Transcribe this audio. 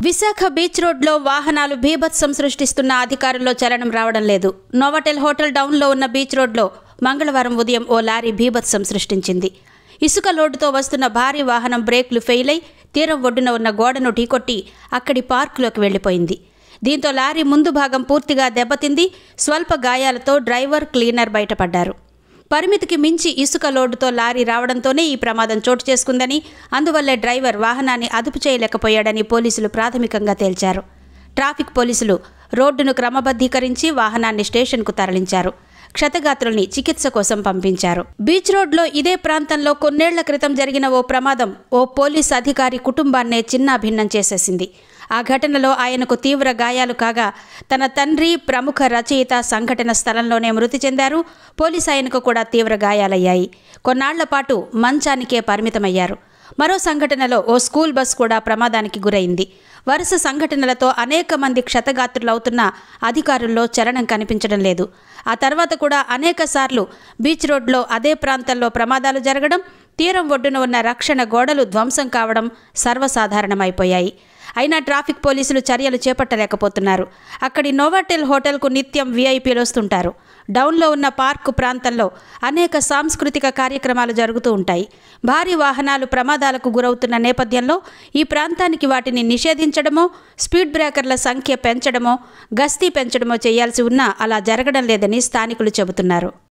Visakha beach రోడ్లో వాహనాలు బీభత్సం సృష్టిస్తున్న అధికారుల్లో చలనం రావడం లేదు. నోవాటెల్ హోటల్ డౌన్లో ఉన్న బీచ్ రోడ్లో మంగళవారం ఉదయం ఓ లారీ బీభత్సం సృష్టించింది. ఇసుక లోడుతో వస్తున్న భారీ వాహనం బ్రేక్లు ఫెయిల్ అయి తీరం ఒడ్డున ఉన్న గోడను ఢీకొట్టి అక్కడి పార్కులోకి వెళ్లిపోయింది. దీంతో లారీ ముందు భాగం పూర్తిగా దెబ్బతింది. స్వల్ప గాయాలతో డ్రైవర్, క్లీనర్ బయటపడ్డారు. పరిమితికి మించి ఇసుక లోడుతో లారీ రావడంతోనే ఈ ప్రమాదం చోటు చేసుకుందని, అందువల్లే డ్రైవర్ వాహనాన్ని అదుపు చేయలేకపోయాడని పోలీసులు ప్రాథమికంగా తేల్చారు. ట్రాఫిక్ పోలీసులు రోడ్డును క్రమబద్ధీకరించి వాహనాన్ని స్టేషన్కు తరలించారు. క్షతగాత్రుల్ని చికిత్స కోసం పంపించారు. బీచ్ రోడ్లో ఇదే ప్రాంతంలో కొన్నేళ్ల క్రితం జరిగిన ఓ ప్రమాదం ఓ పోలీస్ అధికారి కుటుంబాన్నే చిన్నాభిన్నం చేసేసింది. ఆ ఘటనలో ఆయనకు తీవ్ర గాయాలు కాగా, తన తండ్రి, ప్రముఖ రచయిత సంఘటన స్థలంలోనే మృతి చెందారు. పోలీసు ఆయనకు కూడా తీవ్ర గాయాలయ్యాయి. కొన్నాళ్ల పాటు మంచానికే పరిమితమయ్యారు. మరో సంఘటనలో ఓ స్కూల్ బస్ కూడా ప్రమాదానికి గురైంది. వరుస సంఘటనలతో అనేక మంది క్షతగాత్రులవుతున్నా అధికారుల్లో చలనం కనిపించడం లేదు. ఆ తర్వాత కూడా అనేక సార్లు బీచ్ రోడ్లో అదే ప్రాంతంలో ప్రమాదాలు జరగడం, తీరం ఒడ్డున ఉన్న రక్షణ గోడలు ధ్వంసం కావడం సర్వసాధారణమైపోయాయి. అయినా ట్రాఫిక్ పోలీసులు చర్యలు చేపట్టలేకపోతున్నారు. అక్కడి నోవాటెల్ హోటల్కు నిత్యం వీఐపీలు వస్తుంటారు. డౌన్లో ఉన్న పార్కు ప్రాంతంలో అనేక సాంస్కృతిక కార్యక్రమాలు జరుగుతూ ఉంటాయి. భారీ వాహనాలు ప్రమాదాలకు గురవుతున్న నేపథ్యంలో ఈ ప్రాంతానికి వాటిని నిషేధించడమో, స్పీడ్ బ్రేకర్ల సంఖ్య పెంచడమో, గస్తీ పెంచడమో చేయాల్సి ఉన్నా అలా జరగడం లేదని స్థానికులు చెబుతున్నారు.